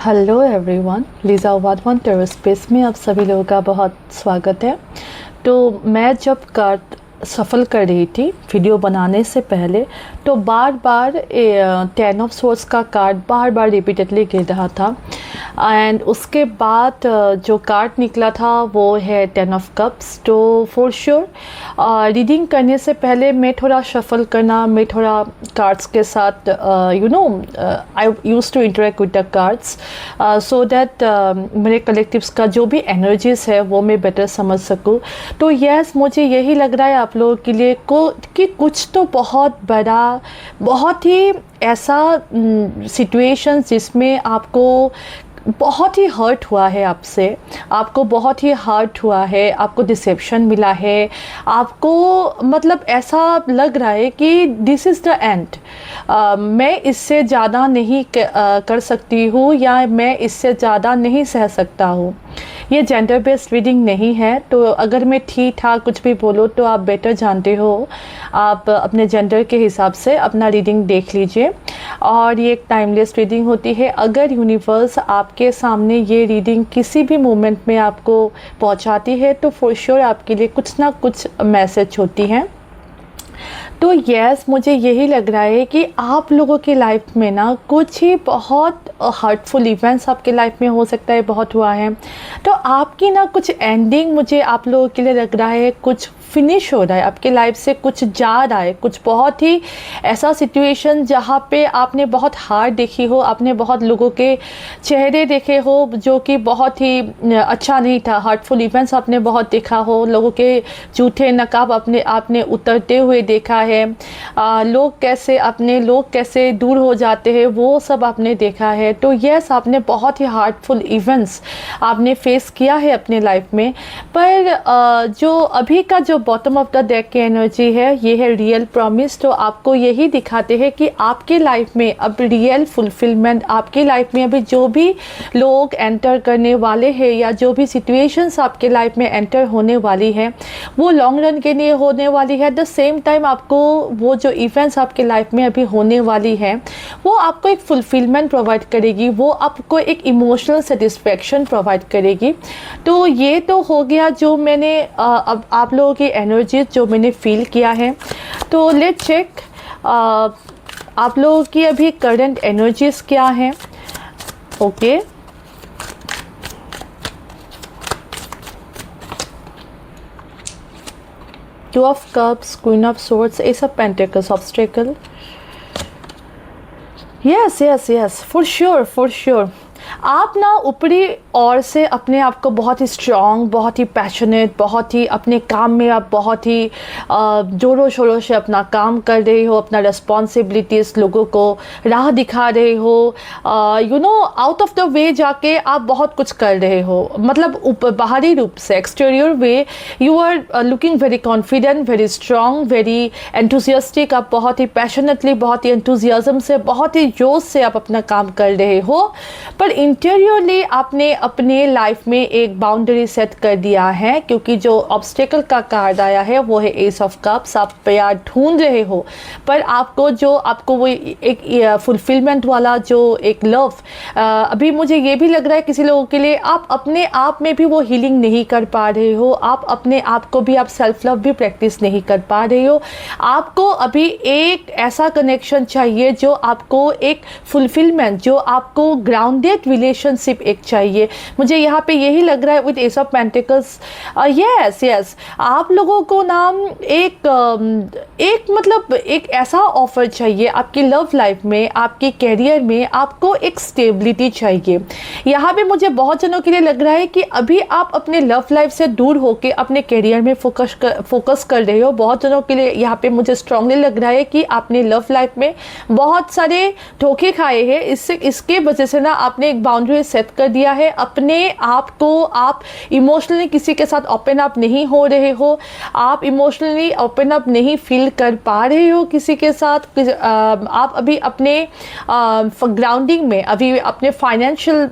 Hello everyone, Leeza Wadhwan tarot space में आप सभी लोगों का बहुत स्वागत है। तो मैं जब कार्ड सफल कर रही थी वीडियो बनाने से पहले, तो बार बार 10 ऑफ सोर्स का कार्ड बार बार रिपीटेडली गिर रहा था। एंड उसके बाद जो कार्ड निकला था वो है 10 ऑफ कप्स। तो फॉर श्योर रीडिंग करने से पहले मैं थोड़ा शफल करना, मैं थोड़ा कार्ड्स के साथ I use to interact with the cards so that मेरे कलेक्टिव्स का जो भी एनर्जीज है वो मैं बेटर समझ सकूँ। तो यस, मुझे यही लग रहा है आप लोगों के लिए कि कुछ तो बहुत बड़ा, बहुत ही ऐसा सिचुएशन जिसमें आपको बहुत ही हर्ट हुआ है, आपको बहुत ही हर्ट हुआ है, आपको डिसेप्शन मिला है, आपको मतलब ऐसा लग रहा है कि दिस इज़ द एंड, मैं इससे ज़्यादा नहीं कर सकती हूँ या मैं इससे ज़्यादा नहीं सह सकता हूँ। ये जेंडर बेस्ड रीडिंग नहीं है, तो अगर मैं ठीक ठाक कुछ भी बोलूँ तो आप बेटर जानते हो, आप अपने जेंडर के हिसाब से अपना रीडिंग देख लीजिए। और ये एक टाइमलेस रीडिंग होती है। अगर यूनिवर्स आपके सामने ये रीडिंग किसी भी मोमेंट में आपको पहुंचाती है तो फॉर श्योर आपके लिए कुछ ना कुछ मैसेज होती है। तो यस, मुझे यही लग रहा है कि आप लोगों की लाइफ में ना कुछ ही बहुत हर्टफुल इवेंट्स आपके लाइफ में हो सकता है, बहुत हुआ है। तो आपकी ना कुछ एंडिंग मुझे आप लोगों के लिए लग रहा है, कुछ फिनिश हो रहा है, आपके लाइफ से कुछ जा रहा है, कुछ बहुत ही ऐसा सिचुएशन जहाँ पे आपने बहुत हार देखी हो, आपने बहुत लोगों के चेहरे देखे हो जो कि बहुत ही अच्छा नहीं था, हार्टफुल इवेंट्स आपने बहुत देखा हो, लोगों के झूठे नकाब आपने उतरते हुए देखा है, लोग कैसे दूर हो जाते हैं वो सब आपने देखा है। तो यस, आपने बहुत ही हार्टफुल इवेंट्स आपने फेस किया है अपने लाइफ में। पर जो अभी का जो बॉटम ऑफ द डेक की एनर्जी है, ये है रियल प्रॉमिस। तो आपको यही दिखाते हैं कि आपके लाइफ में अब रियल फुलफिलमेंट, आपकी लाइफ में अभी जो भी लोग एंटर करने वाले हैं या जो भी सिचुएशंस आपके लाइफ में एंटर होने वाली है वो लॉन्ग रन के लिए होने वाली है। एट द सेम टाइम आपको वो जो इवेंट्स आपके लाइफ में अभी होने वाली है वो आपको एक फुलफिलमेंट प्रोवाइड करेगी, वो आपको एक इमोशनल सेटिस्फेक्शन प्रोवाइड करेगी। तो ये तो हो गया जो मैंने अब आप लोगों की एनर्जी जो मैंने फील किया है। तो लेट्स चेक आप लोगों की अभी करंट एनर्जीज क्या हैं। Okay, two of cups, queen of swords, S of pentacles, obstacle. Yes, for sure आप ना ऊपरी ओर से अपने आप को बहुत ही स्ट्रॉन्ग, बहुत ही पैशनेट, बहुत ही अपने काम में आप बहुत ही ज़ोरों शोरों से अपना काम कर रहे हो, अपना रिस्पॉन्सिबिलिटीज़ लोगों को राह दिखा रहे हो, आउट ऑफ द वे जाके आप बहुत कुछ कर रहे हो। मतलब बाहरी रूप से, exterior way, you are looking very confident, very strong, very enthusiastic. आप बहुत ही पैशनेटली, बहुत ही एंथुसियाज्म से, बहुत ही जोश से आप अपना काम कर रहे हो। पर इंटीरियरली आपने अपने लाइफ में एक बाउंड्री सेट कर दिया है, क्योंकि जो ऑब्स्टेकल का कार्ड आया है वो है एस ऑफ कप्स। आप प्यार ढूंढ रहे हो, पर आपको वो एक फुलफिलमेंट वाला जो एक लव, अभी मुझे ये भी लग रहा है किसी लोगों के लिए आप अपने आप में भी वो हीलिंग नहीं कर पा रहे हो, आप अपने आप को भी, आप सेल्फ लव भी प्रैक्टिस नहीं कर पा रहे हो। आपको अभी एक ऐसा कनेक्शन चाहिए जो आपको एक फुलफिलमेंट, जो आपको ग्राउंडेड रिलेशनशिप एक चाहिए। मुझे यहाँ पे यही लग रहा है with S of pentacles. Yes, आप लोगों को नाम एक ऐसा ऑफर चाहिए आपकी लव लाइफ में, आपके कैरियर में आपको एक स्टेबिलिटी चाहिए। यहाँ पे मुझे बहुत जनों के लिए लग रहा है कि अभी आप अपने लव लाइफ से दूर होके अपने कैरियर में फोकस कर रहे हो। बहुत जनों के लिए यहाँ पे मुझे स्ट्रांगली लग रहा है कि आपने लव लाइफ में बहुत सारे धोखे खाए हैं, इसके वजह से ना आपने एक बाउंड्री सेट कर दिया है अपने आप को। आप इमोशनली किसी के साथ ओपन अप नहीं हो रहे हो, आप इमोशनली ओपन अप नहीं फील कर पा रहे हो किसी के साथ। आप अभी अपने ग्राउंडिंग में, अभी अपने फाइनेंशियल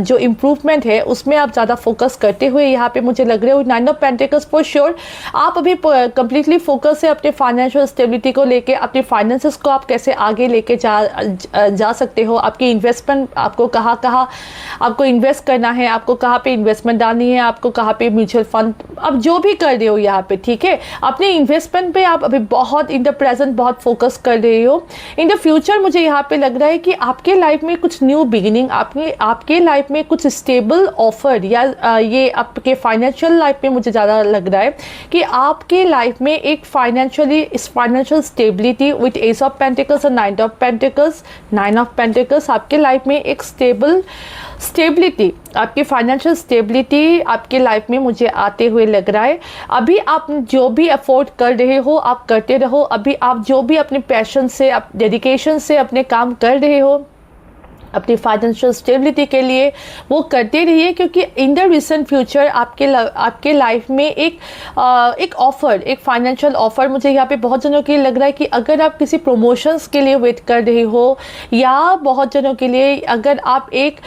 जो इम्प्रूवमेंट है उसमें आप ज़्यादा फोकस करते हुए यहाँ पे मुझे लग रहे हो। 9 ऑफ पेंटिकल्स फॉर श्योर आप अभी कंप्लीटली फोकस है अपने फाइनेंशियल स्टेबिलिटी को लेके, अपने फाइनेंसेस को आप कैसे आगे लेके जा सकते हो, आपकी इन्वेस्टमेंट आपको आपको कहाँ कहाँ आपको इन्वेस्ट करना है, आपको कहाँ पे इन्वेस्टमेंट डालनी है, आपको कहाँ पे म्यूचुअल फंड, अब जो भी कर रहे हो यहाँ पे, ठीक है। अपने इन्वेस्टमेंट पे आप अभी बहुत इन द प्रेजेंट बहुत फोकस कर रहे हो। इन द फ्यूचर मुझे यहाँ पे लग रहा है कि आपके लाइफ में कुछ न्यू बिगिनिंग, आपके लाइफ में कुछ स्टेबल ऑफर, या ये आपके फाइनेंशियल लाइफ में मुझे ज़्यादा लग रहा है कि आपके लाइफ में एक financial stability with S of pentacles और नाइन ऑफ पेंटिकल्स आपके लाइफ में एक स्टेबिलिटी, आपकी फाइनेंशियल स्टेबिलिटी आपके लाइफ में मुझे आते हुए लग रहा है। अभी आप जो भी अफोर्ड कर रहे हो आप करते रहो। अभी आप जो भी अपने पैशन से, डेडिकेशन से अपने काम कर रहे हो अपनी फाइनेंशियल स्टेबिलिटी के लिए, वो करते रहिए, क्योंकि इन द रिसेंट फ्यूचर आपके लाइफ में एक ऑफ़र, एक फाइनेंशियल ऑफ़र मुझे यहाँ पे बहुत जनों के लिए लग रहा है कि अगर आप किसी प्रमोशंस के लिए वेट कर रहे हो, या बहुत जनों के लिए अगर आप एक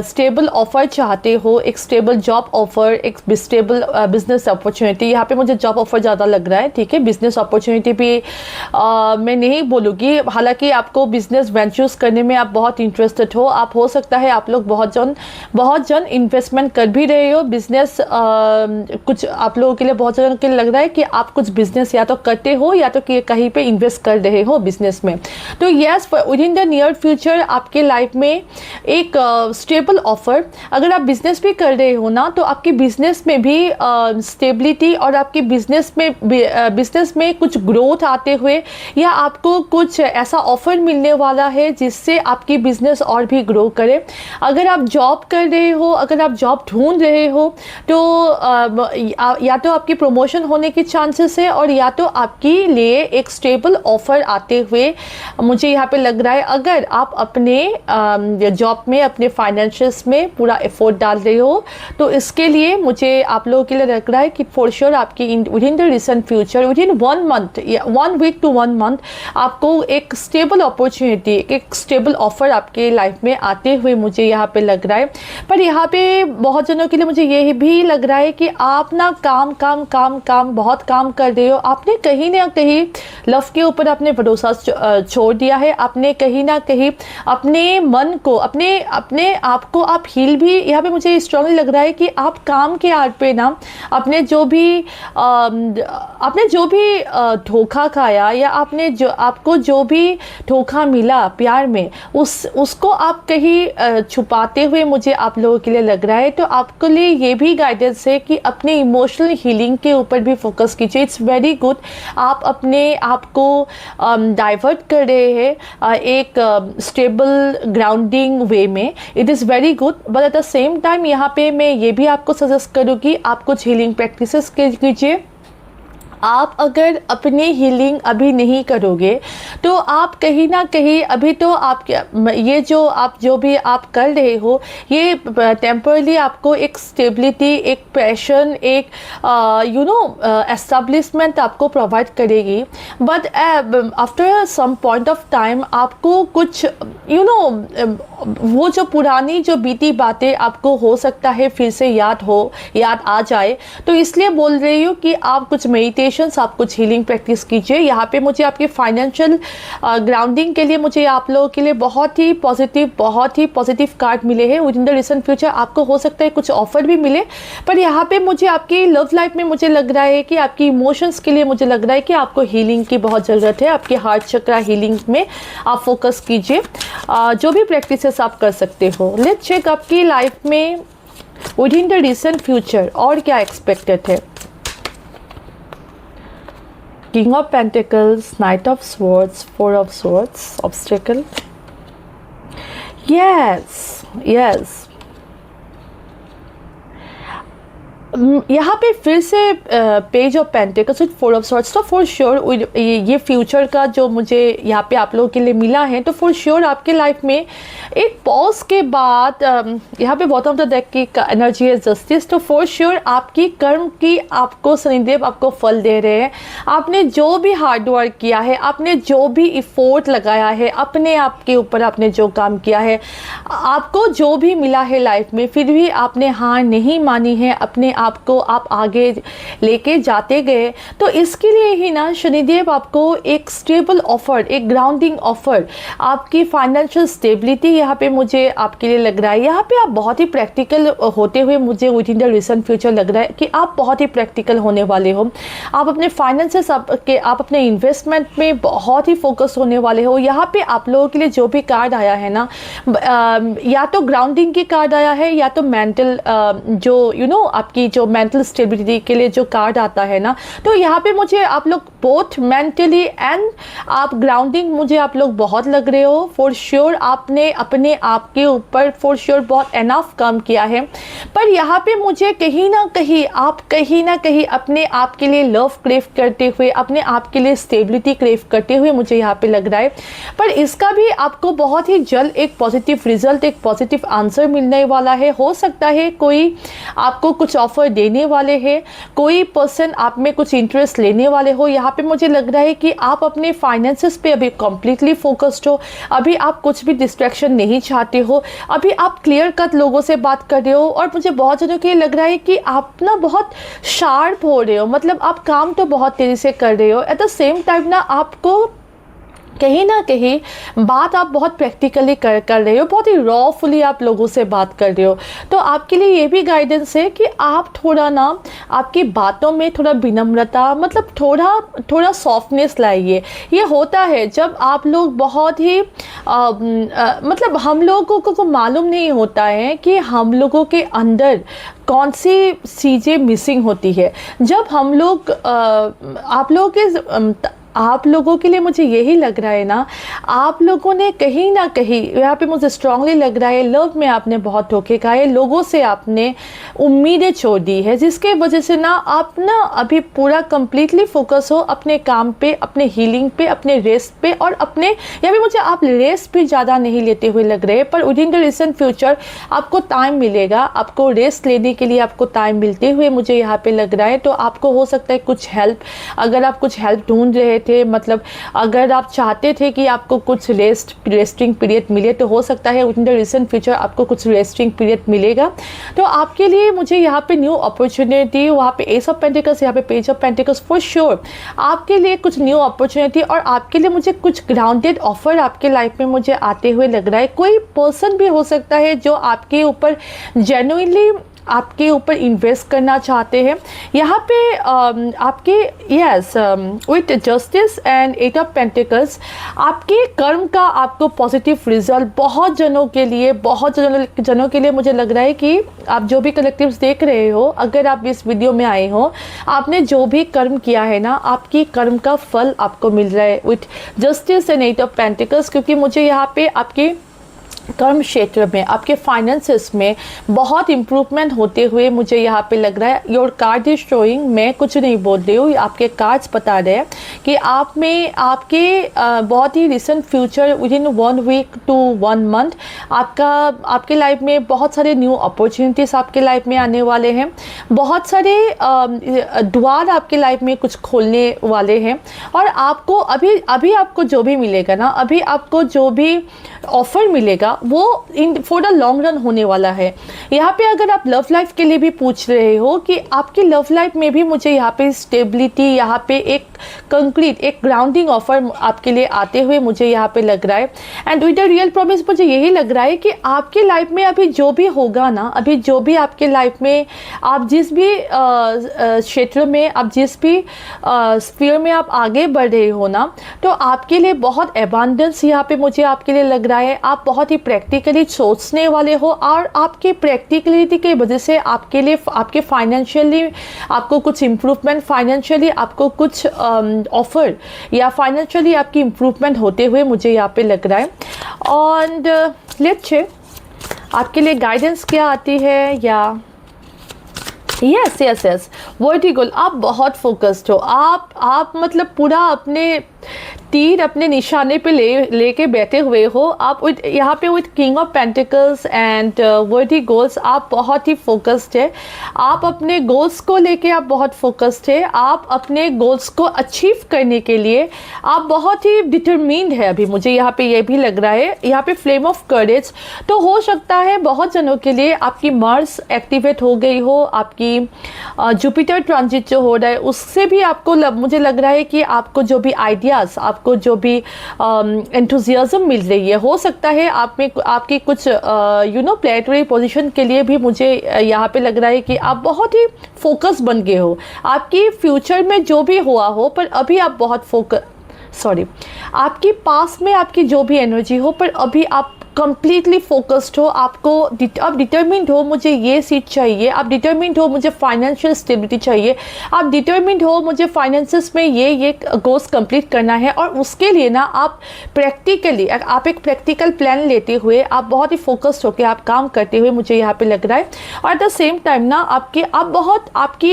स्टेबल ऑफ़र चाहते हो, एक स्टेबल जॉब ऑफ़र, एक स्टेबल बिजनेस अपॉर्चुनिटी, यहाँ पे मुझे जॉब ऑफ़र ज़्यादा लग रहा है, ठीक है। बिजनेस अपॉर्चुनिटी भी मैं नहीं बोलूँगी, हालांकि आपको बिजनेस वेंचर्स करने में आप बहुत इंटरेस्टेड हो, आप हो सकता है आप लोग बहुत जन इन्वेस्टमेंट कर भी रहे हो बिजनेस। कुछ आप लोगों के लिए, बहुत जनों के लिए लग रहा है कि आप कुछ बिजनेस या तो करते हो या तो कि कहीं पे इन्वेस्ट कर रहे हो बिजनेस में। तो yes, with in the near future आपके लाइफ में एक स्टेबल ऑफर, अगर आप बिजनेस भी कर रहे हो ना, तो आपके बिजनेस में भी स्टेबिलिटी और आपके बिजनेस में कुछ ग्रोथ आते हुए, या आपको कुछ ऐसा ऑफर मिलने वाला है जिससे आपकी बिजनेस और भी ग्रो करे। अगर आप जॉब कर रहे हो, अगर आप जॉब ढूंढ रहे हो, तो या तो आपकी प्रमोशन होने के चांसेस है, और या तो आपके लिए एक स्टेबल ऑफर आते हुए मुझे यहाँ पे लग रहा है। अगर आप अपने जॉब में, अपने फाइनेंशियल्स में पूरा एफर्ट डाल रहे हो, तो इसके लिए मुझे आप लोगों के लिए लग रहा है कि फॉर श्योर आपकी with in the recent future, within 1 month या 1 वीक टू 1 मंथ, आपको एक स्टेबल अपॉर्चुनिटी, एक स्टेबल ऑफर आपके लाइफ में आते हुए मुझे यहाँ पे लग रहा है। पर यहाँ पे बहुत जनों के लिए मुझे ये भी लग रहा है कि आप ना काम बहुत काम कर रहे हो, आपने कहीं ना कहीं लव के ऊपर आपने भरोसा छोड़ दिया है, आपने कहीं ना कहीं अपने मन को, अपने आप को आप हील भी, यहाँ पे मुझे स्ट्रांगली लग रहा है कि आप काम के आड़ पे ना आपने जो भी धोखा खाया, या आपको जो भी धोखा मिला प्यार में, उसको आप कहीं छुपाते हुए मुझे आप लोगों के लिए लग रहा है। तो आपके लिए ये भी गाइडेंस है कि अपने इमोशनल हीलिंग के ऊपर भी फोकस कीजिए। इट्स वेरी गुड, आप अपने आप को डाइवर्ट कर रहे हैं एक स्टेबल ग्राउंडिंग वे में, it is very good. But at the same time यहाँ पे मैं ये भी आपको सजेस्ट करूँगी, आप कुछ हीलिंग प्रैक्टिसेस कीजिए। आप अगर अपनी हीलिंग अभी नहीं करोगे, तो आप कहीं ना कहीं, अभी तो आप ये जो भी आप कर रहे हो, ये टेम्परली आपको एक स्टेबिलिटी, एक पैशन, एक एस्टेब्लिशमेंट आपको प्रोवाइड करेगी। But after some point of time आपको कुछ वो जो पुरानी जो बीती बातें आपको हो सकता है फिर से याद आ जाए। तो इसलिए बोल रही हूँ कि आप कुछ मेडिटेशन, आप कुछ हीलिंग प्रैक्टिस कीजिए। यहाँ पे मुझे आपके फाइनेंशियल ग्राउंडिंग के लिए मुझे आप लोगों के लिए बहुत ही पॉजिटिव कार्ड मिले हैं। With in the recent future आपको हो सकता है कुछ ऑफर भी मिले, पर यहाँ पे मुझे आपकी लव लाइफ में मुझे लग रहा है कि आपकी इमोशंस के लिए मुझे लग रहा है कि आपको हीलिंग की बहुत ज़रूरत है। आपके हार्ट चक्रा हीलिंग में आप फोकस कीजिए, जो भी प्रैक्टिसेस आप कर सकते हो। लेट्स चेक आपकी लाइफ में with in the recent future और क्या एक्सपेक्टेड है। King of Pentacles, Knight of Swords, 4 of Swords, obstacle. Yes. यहाँ पे फिर से page of pentacles with 4 of swords. तो फॉर श्योर ये फ्यूचर का जो मुझे यहाँ पे आप लोगों के लिए मिला है, तो फॉर श्योर आपके लाइफ में एक पॉज के बाद यहाँ पे बॉटम ऑफ द डेक की एनर्जी है जस्टिस। तो फॉर श्योर आपकी कर्म की आपको शनिदेव आपको फल दे रहे हैं। आपने जो भी हार्ड वर्क किया है, आपने जो भी इफोर्ट लगाया है अपने आप के ऊपर, आपने जो काम किया है, आपको जो भी मिला है लाइफ में, फिर भी आपने हार नहीं मानी है, अपने आपको आप आगे लेके जाते गए। तो इसके लिए ही ना शनिदेव आपको एक स्टेबल ऑफर, एक ग्राउंडिंग ऑफर, आपकी फाइनेंशियल स्टेबिलिटी यहाँ पे मुझे आपके लिए लग रहा है, यहाँ पे आप बहुत ही प्रैक्टिकल होते हुए मुझे with in the recent future लग रहा है कि आप बहुत ही प्रैक्टिकल होने वाले हो। आप अपने फाइनेंसेस आप अपने इन्वेस्टमेंट में बहुत ही फोकस होने वाले हो। यहाँ पे आप लोगों के लिए जो भी कार्ड आया है ना, या तो ग्राउंडिंग की कार्ड आया है या तो मेंटल जो आपकी जो मेंटल स्टेबिलिटी के लिए जो कार्ड आता है ना, तो यहाँ पे मुझे आप लोग बोथ मेंटली एंड आप ग्राउंडिंग मुझे आप लोग बहुत लग रहे हो। फॉर श्योर आपने अपने आप के ऊपर फॉर श्योर बहुत एनफ काम किया है, पर यहाँ पे मुझे कहीं ना कहीं अपने आप के लिए लव क्रेव करते हुए, अपने आप के लिए स्टेबिलिटी क्रेव करते हुए मुझे यहाँ पे लग रहा है। पर इसका भी आपको बहुत ही जल्द एक पॉजिटिव रिजल्ट, एक पॉजिटिव आंसर मिलने वाला है। हो सकता है कोई आपको कुछ ऑफर देने वाले हैं, कोई पर्सन आप में कुछ इंटरेस्ट लेने वाले हो। यहाँ पे मुझे लग रहा है कि आप अपने फाइनेंसेस पे अभी कम्प्लीटली फोकस्ड हो, अभी आप कुछ भी डिस्ट्रैक्शन नहीं चाहते हो, अभी आप क्लियर कट लोगों से बात कर रहे हो। और मुझे बहुत जनों के लिए लग रहा है कि आप ना बहुत शार्प हो रहे हो, मतलब आप काम तो बहुत तेज़ी से कर रहे हो, एट द सेम टाइम ना आपको कहीं ना कहीं बात आप बहुत प्रैक्टिकली कर रहे हो, बहुत ही रॉफुली आप लोगों से बात कर रहे हो। तो आपके लिए ये भी गाइडेंस है कि आप थोड़ा ना आपकी बातों में थोड़ा विनम्रता, मतलब थोड़ा सॉफ्टनेस लाइए। ये होता है जब आप लोग बहुत ही मतलब हम लोगों को मालूम नहीं होता है कि हम लोगों के अंदर कौन सी चीज़ें मिसिंग होती है। जब हम लोग आप लोगों के लिए मुझे यही लग रहा है ना, आप लोगों ने कहीं ना कहीं यहाँ पे मुझे स्ट्रांगली लग रहा है लव में आपने बहुत धोखे खाए, लोगों से आपने उम्मीदें छोड़ दी है, जिसके वजह से ना आप ना अभी पूरा कंप्लीटली फोकस हो अपने काम पे, अपने हीलिंग पे, अपने रेस्ट पे। और अपने यहाँ पे मुझे आप रेस्ट भी ज़्यादा नहीं लेते हुए लग रहे हैं, पर with in the recent future आपको टाइम मिलेगा, आपको रेस्ट लेने के लिए आपको टाइम मिलते हुए मुझे यहाँ पे लग रहा है। तो आपको हो सकता है कुछ हेल्प, अगर आप कुछ हेल्प ढूंढ रहे थे, मतलब अगर आप चाहते थे कि आपको कुछ रेस्टिंग पीरियड मिले, तो हो सकता है with in the recent future आपको कुछ रेस्टिंग पीरियड मिलेगा। तो आपके लिए मुझे यहाँ पे न्यू अपॉर्चुनिटी, वहाँ पे एस ऑफ पेंटिकल्स, यहाँ पे page of pentacles, for sure आपके लिए कुछ न्यू अपॉर्चुनिटी और आपके लिए मुझे कुछ ग्राउंडेड ऑफर आपके लाइफ में मुझे आते हुए लग रहा है। कोई पर्सन भी हो सकता है जो आपके ऊपर जेन्युइनली आपके ऊपर इन्वेस्ट करना चाहते हैं। यहाँ पे आपके yes with justice and eight of pentacles आपके कर्म का आपको पॉजिटिव रिजल्ट बहुत जनों के लिए मुझे लग रहा है कि आप जो भी कलेक्टिव्स देख रहे हो, अगर आप इस वीडियो में आए हो, आपने जो भी कर्म किया है ना, आपकी कर्म का फल आपको मिल रहा है with justice and eight of pentacles. क्योंकि मुझे यहाँ पे आपके कर्म क्षेत्र में, आपके फाइनेंसेस में बहुत इम्प्रूवमेंट होते हुए मुझे यहाँ पे लग रहा है। योर कार्ड इज शोइंग, मैं कुछ नहीं बोल रही हूँ, आपके कार्ड्स बता रहे हैं कि आप में आपके बहुत ही recent future within 1 week to 1 month आपके लाइफ में बहुत सारे न्यू अपॉर्चुनिटीज़ आपके लाइफ में आने वाले हैं, बहुत सारे द्वार आपके लाइफ में कुछ खोलने वाले हैं। और आपको अभी आपको जो भी मिलेगा ना, अभी आपको जो भी ऑफर मिलेगा वो फॉर द लॉन्ग रन होने वाला है। यहाँ पे अगर आप लव लाइफ के लिए भी पूछ रहे हो कि आपकी लव लाइफ में भी मुझे यहाँ पे स्टेबिलिटी, यहाँ पे एक कंक्रीट, एक ग्राउंडिंग ऑफर आपके लिए आते हुए मुझे यहाँ पे लग रहा है। And with the real promise मुझे यही लग रहा है कि आपके लाइफ में अभी जो भी होगा ना, अभी जो भी आपके लाइफ में आप जिस भी क्षेत्र में, आप जिस भी स्फीयर में आप आगे बढ़ रहे हो ना, तो आपके लिए बहुत एबंडेंस यहाँ पे मुझे आपके लिए लग रहा है। आप बहुत ही प्रैक्टिकली सोचने वाले हो और आपके प्रैक्टिकलिटी की वजह से आपके लिए आपके फाइनेंशियली आपको कुछ इम्प्रूवमेंट, फाइनेंशियली आपको कुछ ऑफर या फाइनेंशियली आपकी इम्प्रूवमेंट होते हुए मुझे यहाँ पे लग रहा है। और लेट्स चेक आपके लिए गाइडेंस क्या आती है। या यस वर्टिकल, आप बहुत फोकस्ड हो, आप मतलब पूरा अपने तीर अपने निशाने पे लेके बैठे हुए हो। आप यहाँ पे with king of pentacles and Verde goals आप बहुत ही फोकस्ड है, आप अपने गोल्स को लेके आप बहुत फोकस्ड है, आप अपने गोल्स को अचीव करने के लिए आप बहुत ही डिटरमिन्ड है। अभी मुझे यहाँ पे ये भी लग रहा है, यहाँ पे फ्लेम ऑफ करेज। तो हो सकता है बहुत जनों के लिए आपकी मार्स एक्टिवेट हो गई हो, आपकी जुपिटर ट्रांजिट जो हो रहा है उससे भी आपको मुझे लग रहा है कि आपको जो भी आइडिया आइडियाज़, आपको जो भी एंथुजियाज़म मिल रही है, हो सकता है आप में आपकी कुछ प्लेनेटरी पोजीशन के लिए भी मुझे यहाँ पे लग रहा है कि आप बहुत ही फोकस बन गए हो। आपकी फ्यूचर में जो भी हुआ हो, पर अभी आप बहुत आपकी पास में आपकी जो भी एनर्जी हो, पर अभी आप कंप्लीटली फोकस्ड हो, आपको आप डिटर्मिन्ड हो मुझे ये सीट चाहिए, आप डिटर्मिन्ड हो मुझे फाइनेंशियल स्टेबिलिटी चाहिए, आप डिटर्मिन्ड हो मुझे फाइनेंसेस में ये गोल्स कंप्लीट करना है। और उसके लिए ना आप प्रैक्टिकली, आप एक प्रैक्टिकल प्लान लेते हुए आप बहुत ही फोकस्ड होकर आप काम करते हुए मुझे यहाँ पे लग रहा है। और एट द सेम टाइम ना आपकी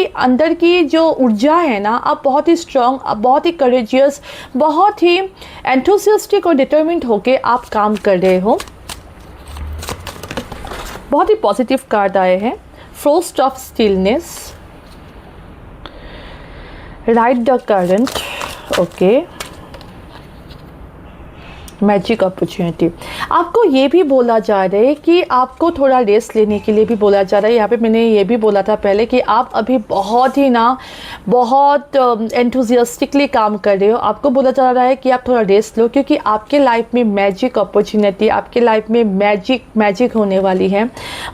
अंदर की जो ऊर्जा है ना, आप बहुत ही स्ट्रांग, आप बहुत ही करेजियस, बहुत ही एंथुसियास्टिक और डिटर्मिन्ड होकर आप काम कर रहे हो। बहुत ही पॉजिटिव कार्ड आए हैं। Frost of stillness, ride the current, okay, magic opportunity. आपको ये भी बोला जा रहा है कि आपको थोड़ा रेस्ट लेने के लिए भी बोला जा रहा है। यहाँ पे मैंने ये भी बोला था पहले कि आप अभी बहुत एंथुजियास्टिकली काम कर रहे हो। आपको बोला जा रहा है कि आप थोड़ा रेस्ट लो, क्योंकि आपके लाइफ में मैजिक अपॉर्चुनिटी, आपके लाइफ में मैजिक होने वाली है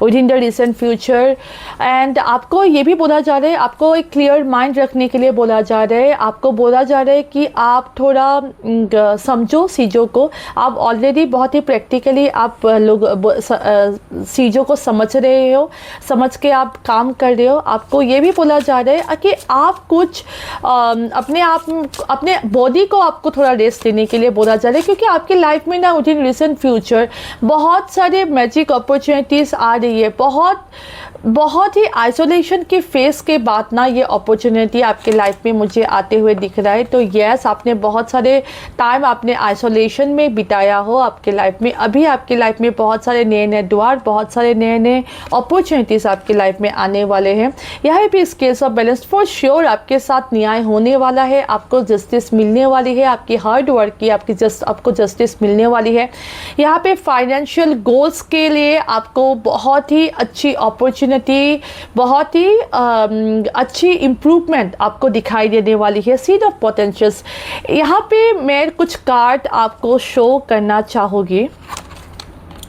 with in the recent future. And आपको ये भी बोला जा रहा है, आपको एक क्लियर माइंड रखने के लिए बोला जा रहा है। आपको बोला जा रहा है कि आप थोड़ा समझो चीज़ों को। आप ऑलरेडी बहुत ही प्रैक्टिकली आप लोग चीज़ों को समझ रहे हो, समझ के आप काम कर रहे हो। आपको ये भी बोला जा रहा है कि आप कुछ अपने बॉडी को आपको थोड़ा रेस्ट देने के लिए बोला जा रहा है, क्योंकि आपकी लाइफ में ना विद इन रिसेंट फ्यूचर बहुत सारे मैजिक अपॉर्चुनिटीज़ आ रही है। बहुत ही आइसोलेशन के फेस के बाद ना ये अपॉर्चुनिटी आपके लाइफ में मुझे आते हुए दिख रहा है। तो यस, आपने बहुत सारे टाइम आपने आइसोलेशन में बिताया हो आपके लाइफ में। अभी आपके लाइफ में बहुत सारे नए द्वार, बहुत सारे नए अपॉर्चुनिटीज़ आपके लाइफ में आने वाले हैं। यहाँ भी scales of balance, for sure आपके साथ न्याय होने वाला है, आपको जस्टिस मिलने वाली है, आपकी हार्ड वर्क की आपको जस्टिस मिलने वाली है। यहाँ पे फाइनेंशियल गोल्स के लिए आपको बहुत ही अच्छी अपॉर्चुनिटी, बहुत ही अच्छी इम्प्रूवमेंट आपको दिखाई देने वाली है। सीड ऑफ पोटेंशियल्स, यहाँ पे मैं कुछ कार्ड आपको शो करना चाहूँगी।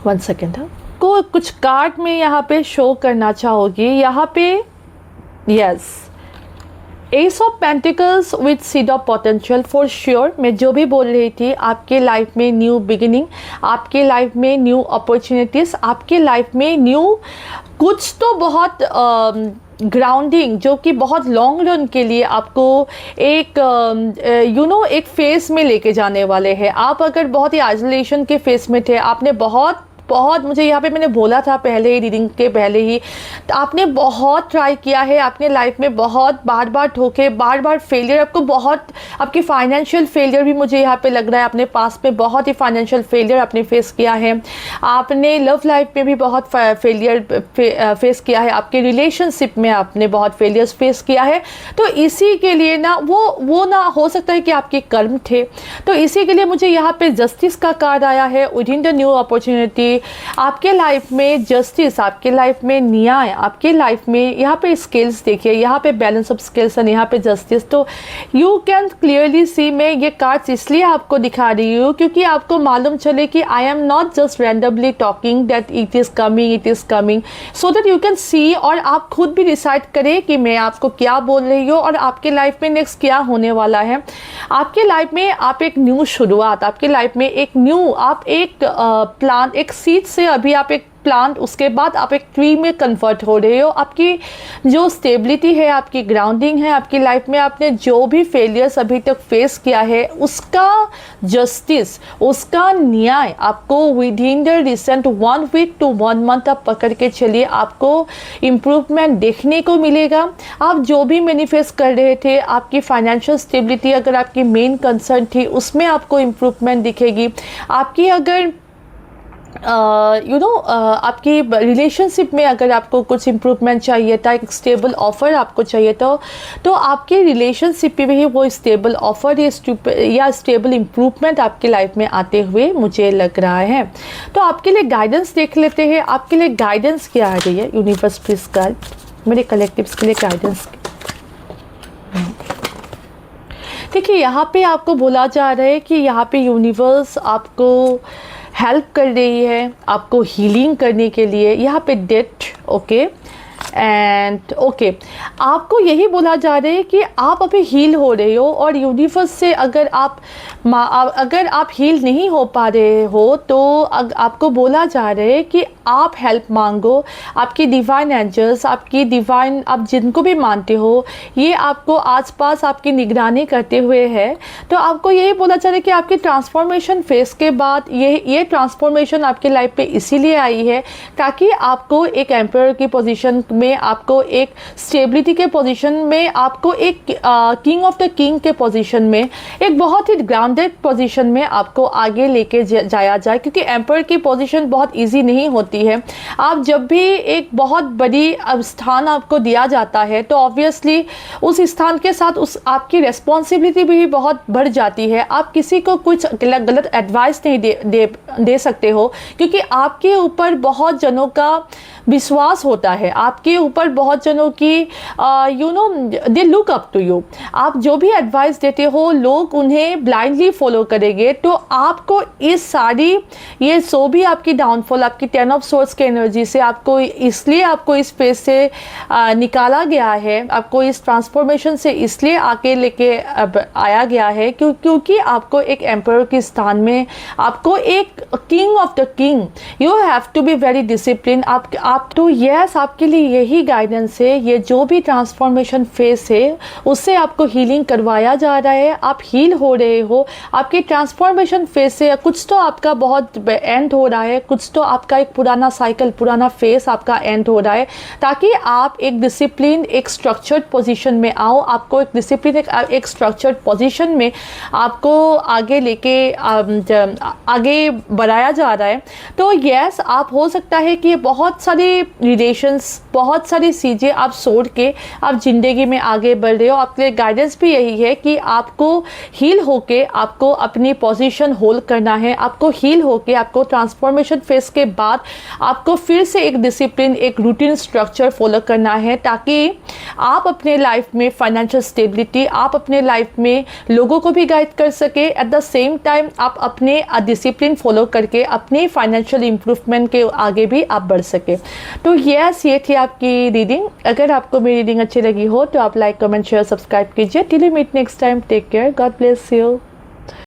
1 सेकेंड, को कुछ कार्ड में यहाँ पे शो करना चाहूँगी। यहाँ पे yes, S of pentacles with seed of potential, for sure मैं जो भी बोल रही थी, आपके लाइफ में न्यू बिगिनिंग, आपके लाइफ में न्यू अपॉर्चुनिटीज़, आपके लाइफ में न्यू कुछ तो बहुत ग्राउंडिंग जो कि बहुत लॉन्ग रन के लिए आपको एक एक फेस में लेके जाने वाले हैं। आप अगर बहुत ही आइसोलेशन के फेस में थे, आपने बहुत मुझे यहाँ पे मैंने बोला था पहले ही, रीडिंग के पहले ही, तो आपने बहुत ट्राई किया है आपने लाइफ में, बहुत बार ठोके, बार फेलियर, आपकी फाइनेंशियल फेलियर भी मुझे यहाँ पे लग रहा है आपने पास में बहुत ही फाइनेंशियल फेलियर आपने फेस किया है। आपने लव लाइफ में भी बहुत फेलियर फेस किया है, आपके रिलेशनशिप में आपने बहुत फेलियर्स फेस किया है। तो इसी के लिए ना वो ना हो सकता है कि आपके कर्म थे। तो इसी के लिए मुझे यहाँ पे जस्टिस का कार्ड आया है with in the new opportunity. आपके लाइफ में जस्टिस, आपके लाइफ में न्याय, आपके लाइफ में यहाँ पे स्केल्स देखिए, यहाँ पे बैलेंस ऑफ स्केल्स और यहाँ पे जस्टिस। तो यू कैन क्लियरली सी, मैं ये कार्ड्स इसलिए आपको दिखा रही हूँ क्योंकि आपको मालूम चले कि I am not just randomly talking that it is coming, so that you can see और आप खुद भी डिसाइड करें कि मैं आपको क्या बोल रही हूँ और आपके लाइफ में नेक्स्ट क्या होने वाला है। आपके लाइफ में आप एक न्यू शुरुआत, आपके लाइफ में एक न्यू, आप एक प्लान, एक सीड से अभी आप एक प्लांट, उसके बाद आप एक ट्री में कन्वर्ट हो रहे हो। आपकी जो स्टेबिलिटी है, आपकी ग्राउंडिंग है, आपकी लाइफ में आपने जो भी फेलियर्स अभी तक फेस किया है उसका जस्टिस, उसका न्याय आपको with in the recent 1 week to 1 month आप पकड़ के चलिए, आपको इम्प्रूवमेंट देखने को मिलेगा। आप जो भी मैनिफेस्ट कर रहे थे, आपकी फाइनेंशियल स्टेबिलिटी अगर आपकी मेन कंसर्न थी उसमें आपको इम्प्रूवमेंट दिखेगी। आपकी अगर आपकी रिलेशनशिप में अगर आपको कुछ इम्प्रूवमेंट चाहिए था, एक स्टेबल ऑफ़र आपको चाहिए था, तो आपके रिलेशनशिप में भी वो स्टेबल ऑफ़र या स्टेबल इम्प्रूवमेंट आपकी लाइफ में आते हुए मुझे लग रहा है। तो आपके लिए गाइडेंस देख लेते हैं, आपके लिए गाइडेंस क्या आ रही है। यूनिवर्स प्लीज गाइड मेरे कलेक्टिव्स के लिए गाइडेंस। देखिए यहाँ पे आपको बोला जा रहा है कि यहाँ पे यूनिवर्स आपको हेल्प कर रही है आपको हीलिंग करने के लिए। यहाँ पे डेथ ओके एंड ओके आपको यही बोला जा रहा है कि आप अभी हील हो रहे हो, और यूनिवर्स से अगर आप हील नहीं हो पा रहे हो तो आपको बोला जा रहा है कि आप हेल्प मांगो। आपकी डिवाइन एंजल्स, आपकी डिवाइन, आप जिनको भी मानते हो, ये आपको आसपास आपकी निगरानी करते हुए है। तो आपको यही बोला जा रहा है कि आपकी ट्रांसफॉर्मेशन फेस के बाद ये ट्रांसफॉर्मेशन आपकी लाइफ पे इसीलिए आई है ताकि आपको एक एम्पायर की पोजीशन में, आपको एक स्टेबिलिटी के पोजीशन में, आपको एक किंग ऑफ द किंग के पोजीशन में, एक बहुत ही ग्राउंडेड पोजीशन में आपको आगे लेके जाया जाए, क्योंकि एम्पायर की पोजीशन बहुत इजी नहीं होती है। आप जब भी एक बहुत बड़ी स्थान आपको दिया जाता है तो ऑब्वियसली उस स्थान के साथ उस आपकी रेस्पॉन्सिबिलिटी भी बहुत बढ़ जाती है। आप किसी को कुछ गलत एडवाइस नहीं दे सकते हो, क्योंकि आपके ऊपर बहुत जनों का विश्वास होता है, आपके ऊपर बहुत जनों की you know they look up to you. आप जो भी एडवाइस देते हो लोग उन्हें ब्लाइंडली फॉलो करेंगे। तो आपको इस सारी ये सो भी आपकी डाउनफॉल, आपकी 10 ऑफ सोर्स के एनर्जी से आपको इसलिए आपको इस फेज से निकाला गया है, आपको इस ट्रांसफॉर्मेशन से इसलिए आके लेके आया गया है क्योंकि आपको एक एम्पायर के स्थान में, आपको एक king of the king, you have to be very discipline. आप तो यस आपके लिए यही गाइडेंस है। ये जो भी ट्रांसफॉर्मेशन फेस है उससे आपको हीलिंग करवाया जा रहा है, आप हील हो रहे हो। आपके ट्रांसफॉर्मेशन फेस से कुछ तो आपका बहुत एंड हो रहा है, कुछ तो आपका एक पुराना साइकिल, पुराना फेस आपका एंड हो रहा है, ताकि आप एक डिसिप्लिन, एक स्ट्रक्चर्ड पोजीशन में आओ। आपको एक डिसिप्लिन, एक स्ट्रक्चर्ड पोजीशन में आपको आगे लेके आगे बढ़ाया जा रहा है। तो यस आप हो सकता है कि बहुत सारे रिलेशंस, बहुत सारी चीज़ें आप छोड़ के आप ज़िंदगी में आगे बढ़ रहे हो। आपके लिए गाइडेंस भी यही है कि आपको हील होके आपको अपनी पोजीशन होल्ड करना है। आपको हील होके आपको ट्रांसफॉर्मेशन फेस के बाद आपको फिर से एक डिसिप्लिन, एक रूटीन स्ट्रक्चर फॉलो करना है, ताकि आप अपने लाइफ में फाइनेंशियल स्टेबिलिटी, आप अपने लाइफ में लोगों को भी गाइड कर सके, एट द सेम टाइम आप अपने डिसिप्लिन फॉलो करके अपनी फाइनेंशियल इंप्रूवमेंट के आगे भी आप बढ़ सके। तो यस ये थी आपकी रीडिंग। अगर आपको मेरी रीडिंग अच्छी लगी हो तो आप लाइक, कमेंट, शेयर, सब्सक्राइब कीजिए। Till we meet next time, take care, God bless you.